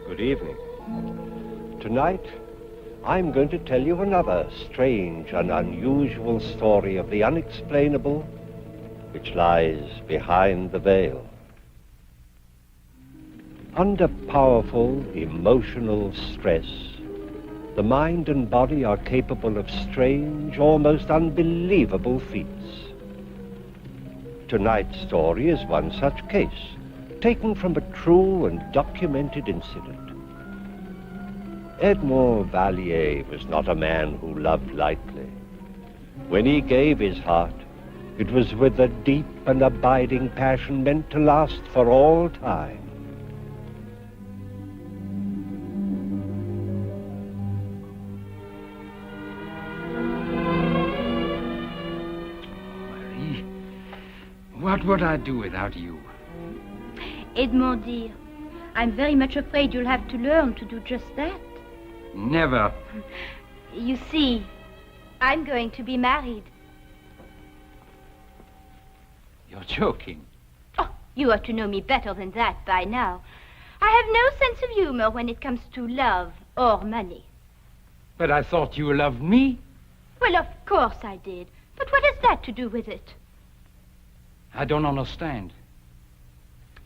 Good evening. Tonight, I'm going to tell you another strange and unusual story of the unexplainable, which lies behind the veil. Under powerful emotional stress, the mind and body are capable of strange, almost unbelievable feats. Tonight's story is one such case, taken from a true and documented incident. Edmore Valier was not a man who loved lightly. When he gave his heart, it was with a deep and abiding passion meant to last for all time. Marie, what would I do without you? Edmond, dear, I'm very much afraid you'll have to learn to do just that. Never. You see, I'm going to be married. You're joking. Oh, you ought to know me better than that by now. I have no sense of humor when it comes to love or money. But I thought you loved me. Well, of course I did. But what has that to do with it? I don't understand.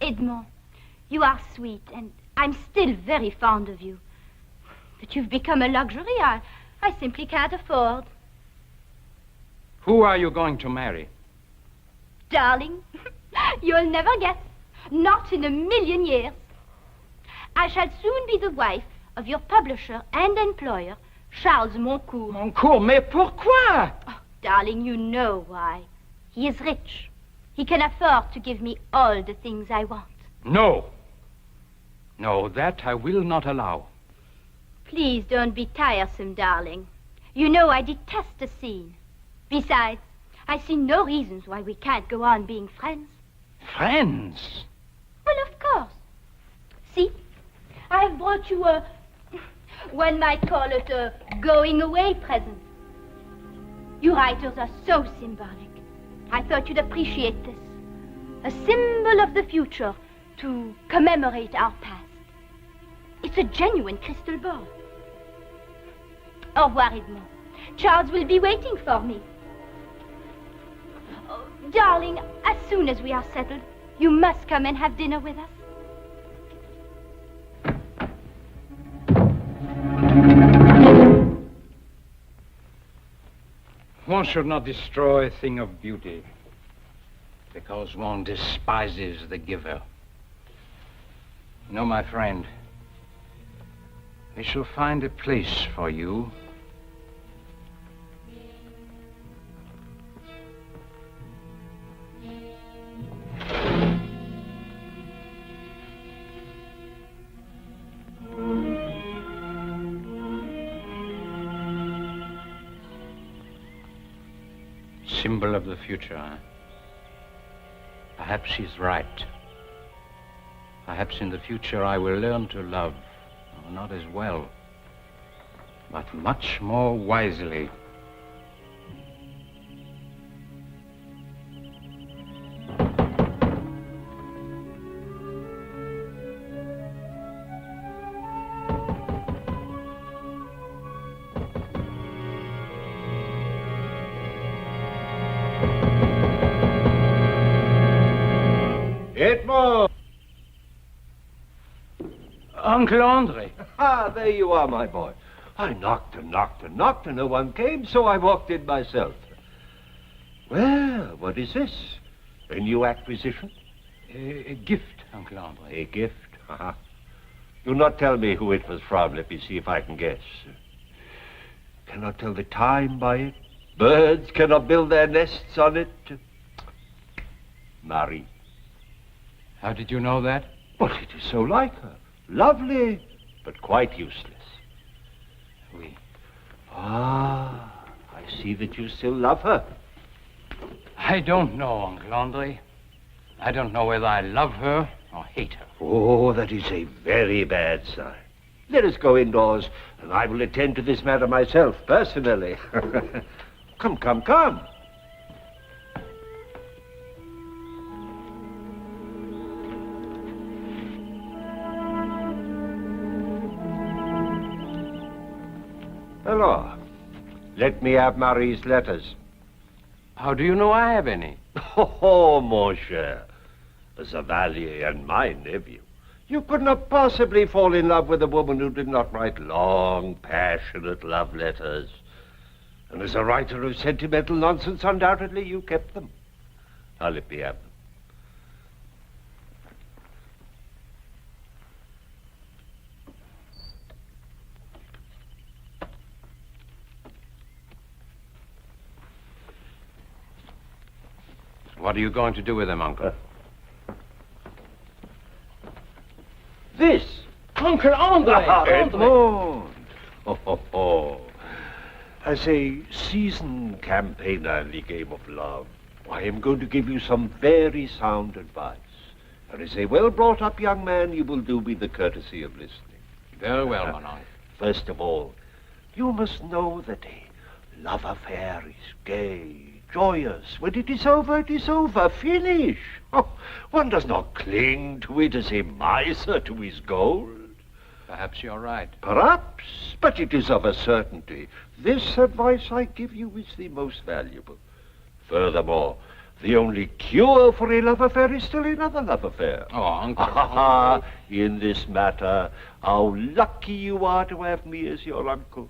Edmond, you are sweet, and I'm still very fond of you. But you've become a luxury I simply can't afford. Who are you going to marry? Darling, you'll never guess. Not in a million years. I shall soon be the wife of your publisher and employer, Charles Moncourt. Moncourt, mais pourquoi? Oh, darling, you know why. He is rich. He can afford to give me all the things I want. No. No, that I will not allow. Please don't be tiresome, darling. You know I detest a scene. Besides, I see no reasons why we can't go on being friends. Friends? Well, of course. See, I have brought you one might call it a going-away present. You writers are so symbolic. I thought you'd appreciate this. A symbol of the future to commemorate our past. It's a genuine crystal ball. Au revoir, Edmond. Charles will be waiting for me. Oh, darling, as soon as we are settled, you must come and have dinner with us. One should not destroy a thing of beauty because one despises the giver. You know, my friend, we shall find a place for you. Symbol of the future, huh? Perhaps she's right. Perhaps in the future I will learn to love. Not as well, but much more wisely. Edmore! Uncle Andre. Ah, there you are, my boy. I knocked and knocked and knocked, and no one came, so I walked in myself. Well, what is this? A new acquisition? A gift, Uncle Andre. A gift? Uh-huh. Do not tell me who it was from. Let me see if I can guess. Cannot tell the time by it. Birds cannot build their nests on it. Marie. How did you know that? Well, it is so like her. Lovely, but quite useless. Oui. Ah, I see that you still love her. I don't know, Uncle Andre. I don't know whether I love her or hate her. Oh, that is a very bad sign. Let us go indoors, and I will attend to this matter myself, personally. Come, come, come. Hello. Let me have Marie's letters. How do you know I have any? Oh, mon cher. As a Valier and my nephew, you could not possibly fall in love with a woman who did not write long, passionate love letters. And as a writer of sentimental nonsense, undoubtedly you kept them. Now let me have them. What are you going to do with them, Uncle? This! Uncle Andre! Edmond! Oh. As a seasoned campaigner in the game of love, I am going to give you some very sound advice. And as a well-brought-up young man, you will do me the courtesy of listening. Very well, mon oncle. First of all, you must know that a love affair is gay, joyous. When it is over, finish. Oh, one does not cling to it as a miser to his gold. Perhaps you're right. Perhaps, but it is of a certainty. This advice I give you is the most valuable. Furthermore, the only cure for a love affair is still another love affair. Oh, Uncle. In this matter, how lucky you are to have me as your uncle.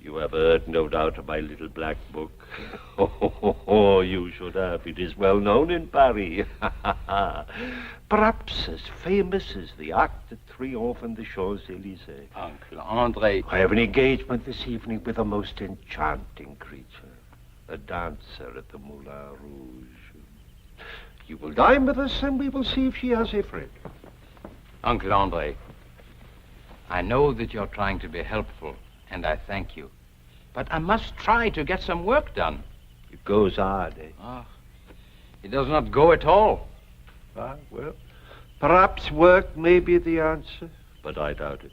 You have heard, no doubt, of my little black book. Oh, you should have. It is well known in Paris. Perhaps as famous as the Arc de Triomphe and the Champs-Élysées. Uncle Andre. I have an engagement this evening with a most enchanting creature, a dancer at the Moulin Rouge. You will dine with us, and we will see if she has a friend. Uncle Andre, I know that you're trying to be helpful, and I thank you. But I must try to get some work done. It goes hard, eh? Oh, it does not go at all. Well, perhaps work may be the answer, but I doubt it.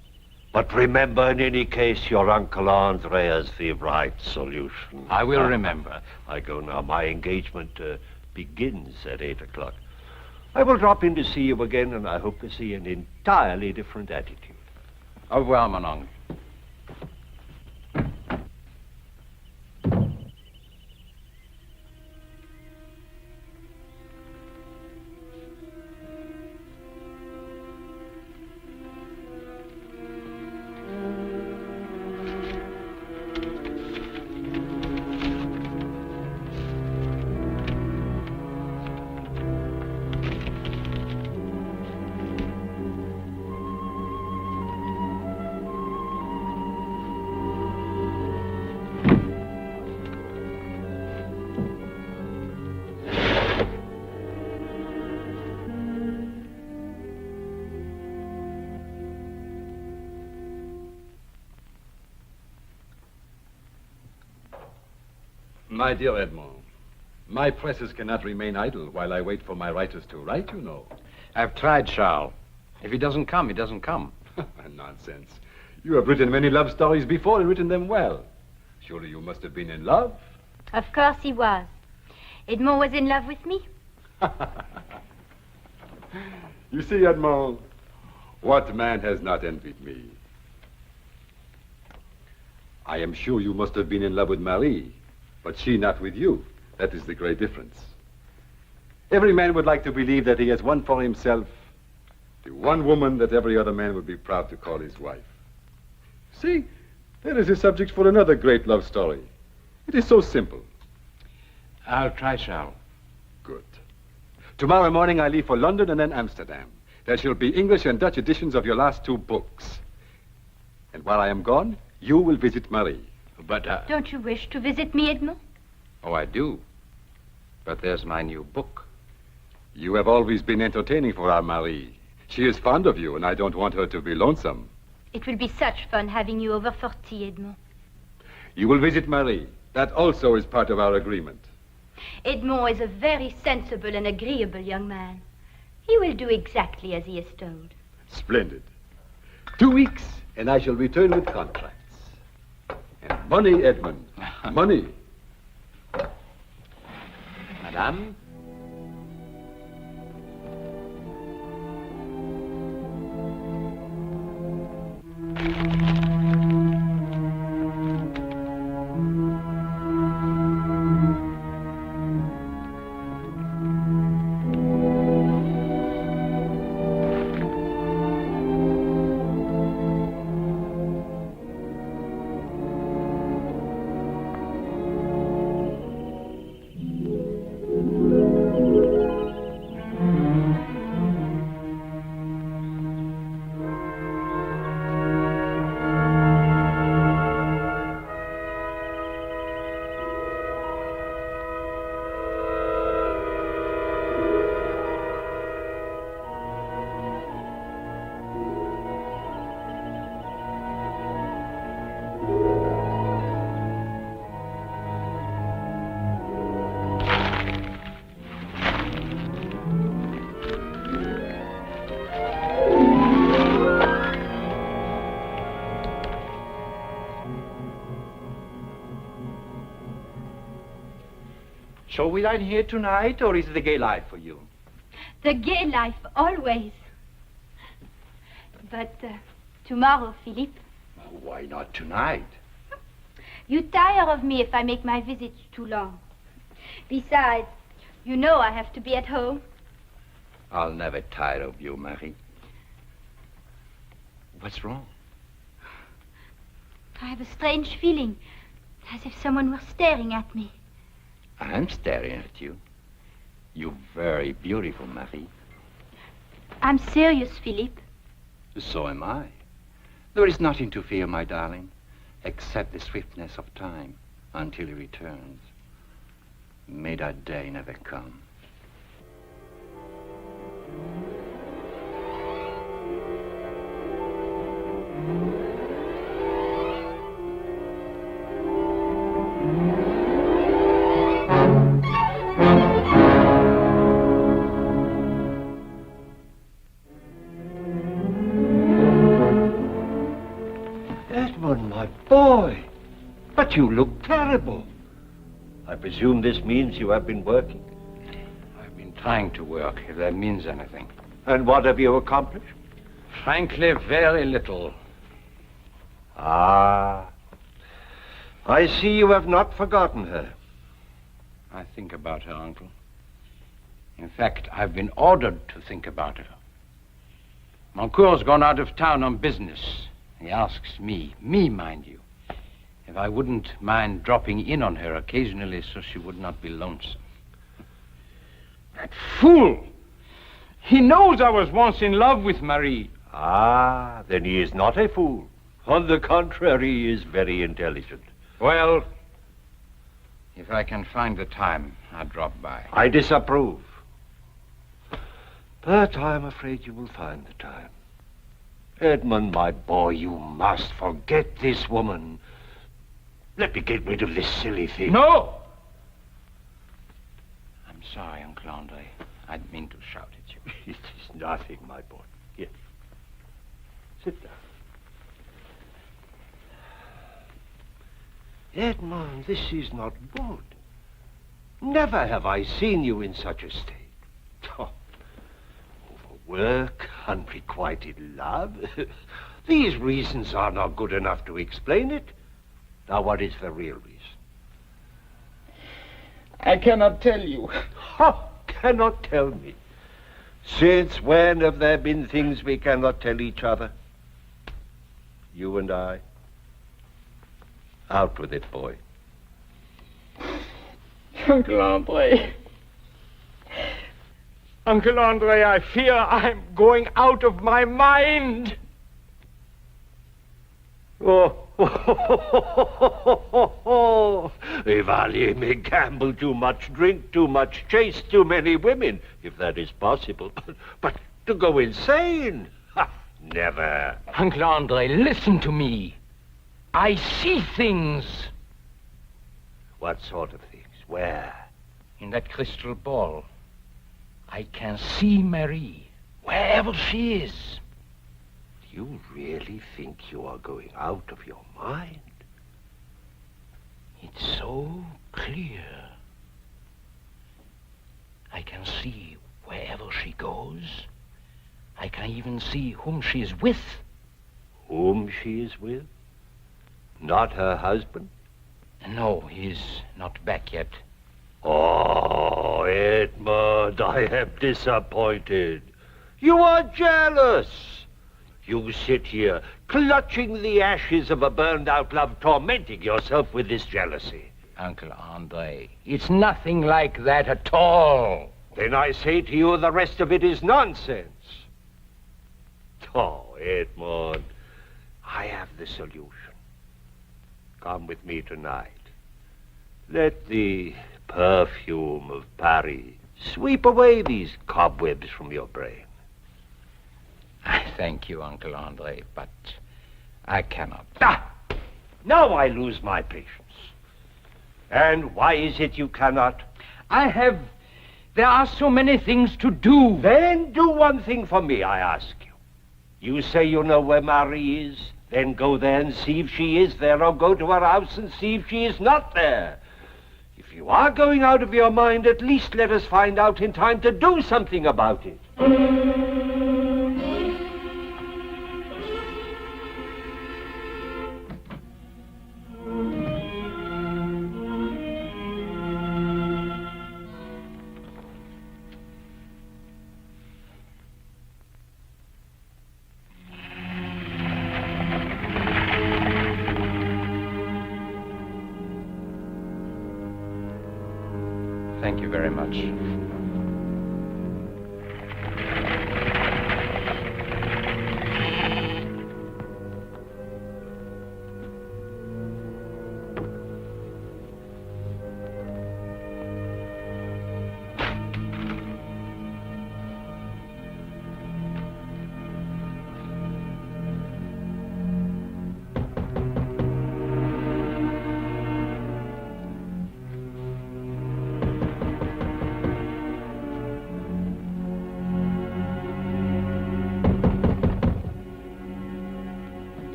But remember, in any case, your Uncle Andre has the right solution. I will remember. I go now. My engagement begins at 8 o'clock. I will drop in to see you again, and I hope to see an entirely different attitude. Au revoir, mon oncle. My dear Edmond, my presses cannot remain idle while I wait for my writers to write, you know. I've tried, Charles. If he doesn't come, he doesn't come. Nonsense. You have written many love stories before and written them well. Surely you must have been in love. Of course he was. Edmore was in love with me. You see, Edmond, what man has not envied me? I am sure you must have been in love with Marie, but she not with you. That is the great difference. Every man would like to believe that he has won for himself the one woman that every other man would be proud to call his wife. See, there is a subject for another great love story. It is so simple. I'll try, Charles. Good. Tomorrow morning I leave for London and then Amsterdam. There shall be English and Dutch editions of your last 2 books. And while I am gone, you will visit Marie. But, Don't you wish to visit me, Edmond? Oh, I do. But there's my new book. You have always been entertaining for our Marie. She is fond of you, and I don't want her to be lonesome. It will be such fun having you over for tea, Edmond. You will visit Marie. That also is part of our agreement. Edmond is a very sensible and agreeable young man. He will do exactly as he is told. Splendid. 2 weeks, and I shall return with contracts. And money, Edmund. Money. madame. So we dine here tonight, or is it the gay life for you? The gay life, always. But tomorrow, Philippe. Why not tonight? You tire of me if I make my visits too long. Besides, you know I have to be at home. I'll never tire of you, Marie. What's wrong? I have a strange feeling, as if someone were staring at me. I'm staring at you. You're very beautiful, Marie. I'm serious, Philippe. So am I. There is nothing to fear, my darling, except the swiftness of time until he returns. May that day never come. Edmond, my boy, but you look terrible. I presume this means you have been working? I've been trying to work, if that means anything. And what have you accomplished? Frankly, very little. Ah, I see you have not forgotten her. I think about her, Uncle. In fact, I've been ordered to think about her. Moncourt's gone out of town on business. He asks me, mind you, if I wouldn't mind dropping in on her occasionally so she would not be lonesome. That fool! He knows I was once in love with Marie. Ah, then he is not a fool. On the contrary, he is very intelligent. Well, if I can find the time, I'll drop by. I disapprove. But I'm afraid you will find the time. Edmond, my boy, you must forget this woman. Let me get rid of this silly thing. No! I'm sorry, Uncle Andre. I didn't mean to shout at you. It is nothing, my boy. Here. Sit down. Edmond, this is not good. Never have I seen you in such a state. Oh, overwork, unrequited love. These reasons are not good enough to explain it. Now, what is the real reason? I cannot tell you. How cannot tell me? Since when have there been things we cannot tell each other? You and I. Out with it, boy. Uncle Andre. Uncle Andre, I fear I'm going out of my mind. Oh, Valier may gamble too much, drink too much, chase too many women, if that is possible. But to go insane? Ha, never. Uncle Andre, listen to me. I see things. What sort of things? Where? In that crystal ball. I can see Marie, wherever she is. Do you really think you are going out of your mind? It's so clear. I even see whom she is with. Whom she is with? Not her husband? No, he's not back yet. Oh, Edmond, I am disappointed. You are jealous. You sit here, clutching the ashes of a burned-out love, tormenting yourself with this jealousy. Uncle Andre, it's nothing like that at all. Then I say to you, the rest of it is nonsense. Oh, Edmond, I have the solution. Come with me tonight. Let the perfume of Paris sweep away these cobwebs from your brain. I thank you, Uncle Andre, but I cannot. Now I lose my patience. And why is it you cannot? There are so many things to do. Then do one thing for me, I ask you. You say you know where Marie is, then go there and see if she is there, or go to her house and see if she is not there. If you are going out of your mind, at least let us find out in time to do something about it. Thank you very much.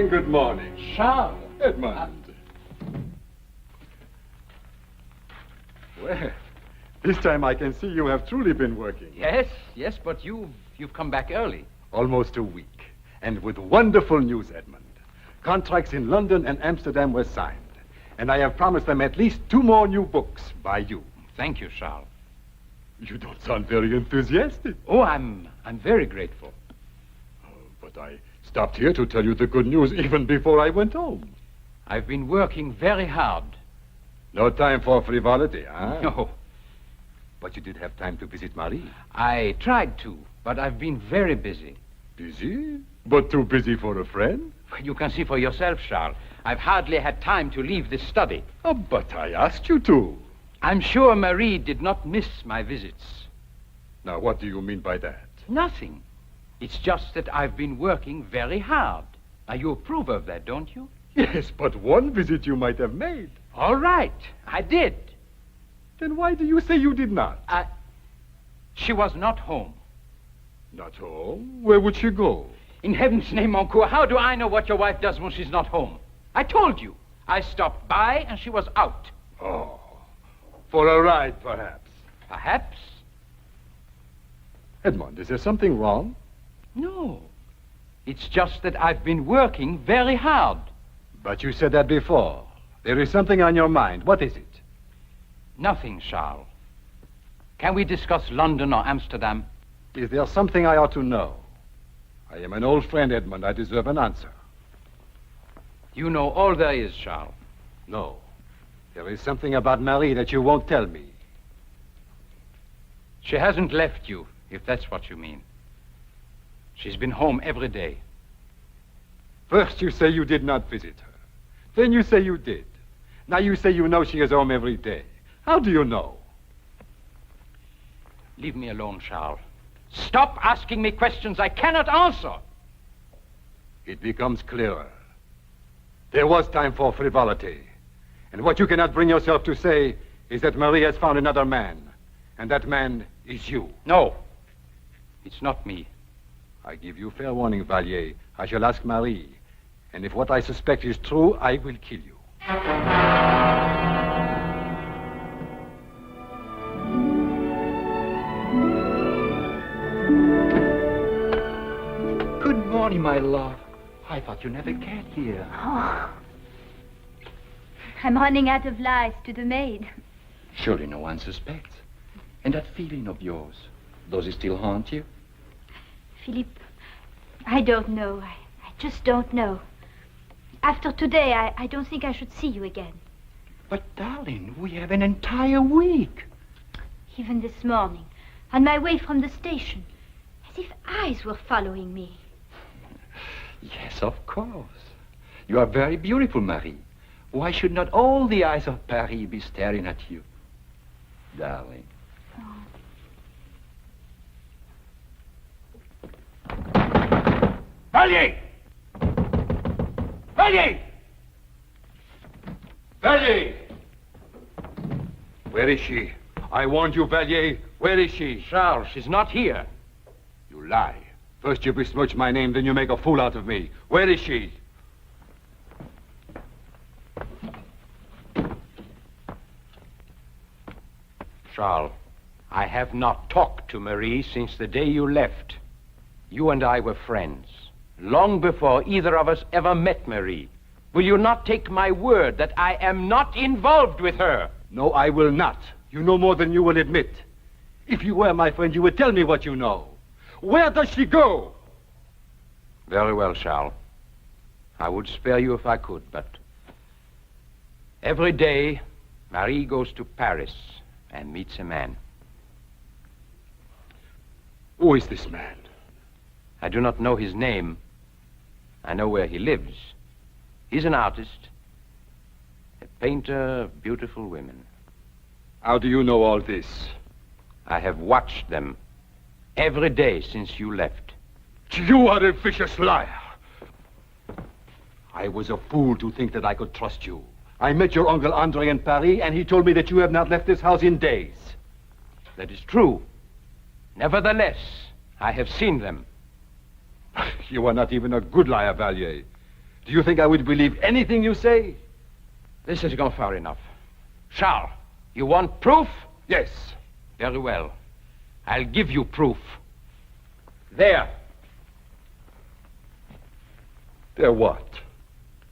Good morning. Charles. Edmond. Well, this time I can see you have truly been working. Yes, but you've come back early. Almost a week. And with wonderful news, Edmond. Contracts in London and Amsterdam were signed. And I have promised them at least 2 more new books by you. Thank you, Charles. You don't sound very enthusiastic. Oh, I'm very grateful. But I stopped here to tell you the good news even before I went home. I've been working very hard. No time for frivolity, huh? No. But you did have time to visit Marie. I tried to, but I've been very busy. Busy? But too busy for a friend? You can see for yourself, Charles. I've hardly had time to leave this study. Oh, but I asked you to. I'm sure Marie did not miss my visits. Now, what do you mean by that? Nothing. It's just that I've been working very hard. Now, you approve of that, don't you? Yes, but one visit you might have made. All right, I did. Then why do you say you did not? She was not home. Not home? Where would she go? In heaven's name, Moncourt, how do I know what your wife does when she's not home? I told you. I stopped by and she was out. Oh, for a ride, perhaps. Perhaps? Edmond, is there something wrong? No. It's just that I've been working very hard. But you said that before. There is something on your mind. What is it? Nothing, Charles. Can we discuss London or Amsterdam? Is there something I ought to know? I am an old friend, Edmond. I deserve an answer. You know all there is, Charles. No. There is something about Marie that you won't tell me. She hasn't left you, if that's what you mean. She's been home every day. First you say you did not visit her. Then you say you did. Now you say you know she is home every day. How do you know? Leave me alone, Charles. Stop asking me questions I cannot answer. It becomes clearer. There was time for frivolity. And what you cannot bring yourself to say is that Marie has found another man. And that man is you. No. It's not me. I give you fair warning, Valier. I shall ask Marie. And if what I suspect is true, I will kill you. my love. I thought you never cared here. Oh. I'm running out of lies to the maid. Surely no one suspects. And that feeling of yours, does it still haunt you? Philippe, I don't know. I just don't know. After today, I don't think I should see you again. But, darling, we have an entire week. Even this morning, on my way from the station, as if eyes were following me. Yes, of course. You are very beautiful, Marie. Why should not all the eyes of Paris be staring at you? Darling. Valier! Valier! Valier! Where is she? I warned you, Valier. Where is she? Charles, she's not here. You lie. First you besmirch my name, then you make a fool out of me. Where is she? Charles, I have not talked to Marie since the day you left. You and I were friends, long before either of us ever met Marie. Will you not take my word that I am not involved with her? No, I will not. You know more than you will admit. If you were my friend, you would tell me what you know. Where does she go? Very well, Charles. I would spare you if I could, but every day, Marie goes to Paris and meets a man. Who is this man? I do not know his name. I know where he lives. He's an artist, a painter of beautiful women. How do you know all this? I have watched them every day since you left. You are a vicious liar. I was a fool to think that I could trust you. I met your Uncle Andre in Paris, and he told me that you have not left this house in days. That is true. Nevertheless, I have seen them. You are not even a good liar, Valier. Do you think I would believe anything you say? This has gone far enough. Charles, you want proof? Yes. Very well. I'll give you proof. There. There what?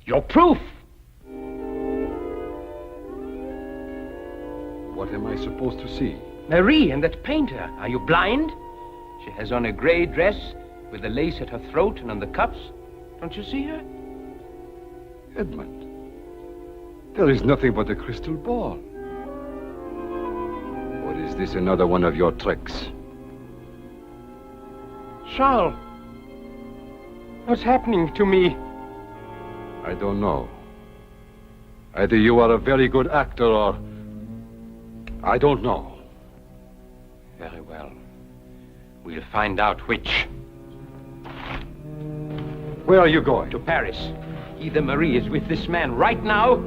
Your proof. What am I supposed to see? Marie and that painter. Are you blind? She has on a gray dress with the lace at her throat and on the cuffs. Don't you see her? Edmond, there is nothing but a crystal ball. Or is this another one of your tricks? Charles, what's happening to me? I don't know. Either you are a very good actor or... I don't know. Very well. We'll find out which. Where are you going? To Paris. Either Marie is with this man right now,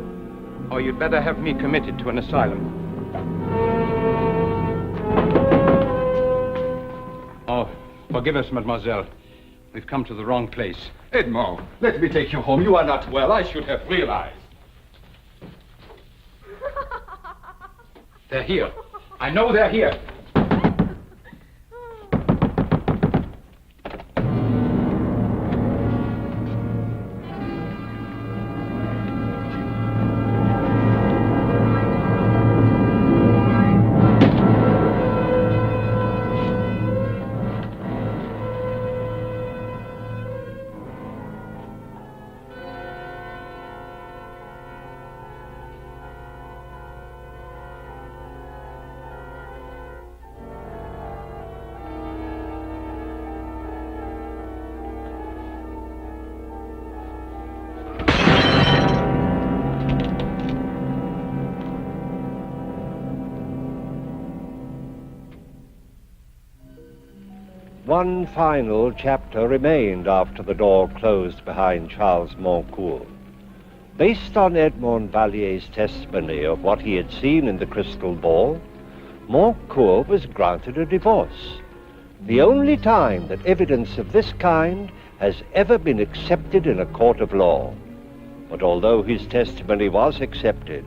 or you'd better have me committed to an asylum. Oh, forgive us, mademoiselle. We've come to the wrong place. Edmore, let me take you home. You are not well. I should have realized. They're here. I know they're here. One final chapter remained after the door closed behind Charles Moncourt. Based on Edmore Valier's testimony of what he had seen in the crystal ball, Moncourt was granted a divorce, the only time that evidence of this kind has ever been accepted in a court of law. But although his testimony was accepted,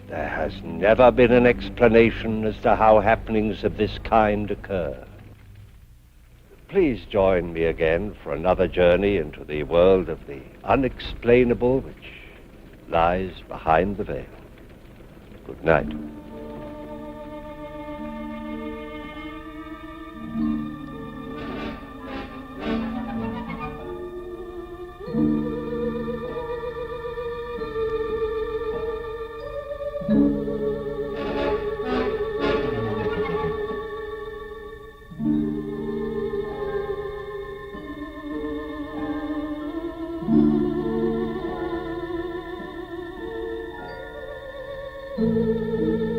there has never been an explanation as to how happenings of this kind occur. please join me again for another journey into the world of the unexplainable which lies behind the veil. Good night. Thank you.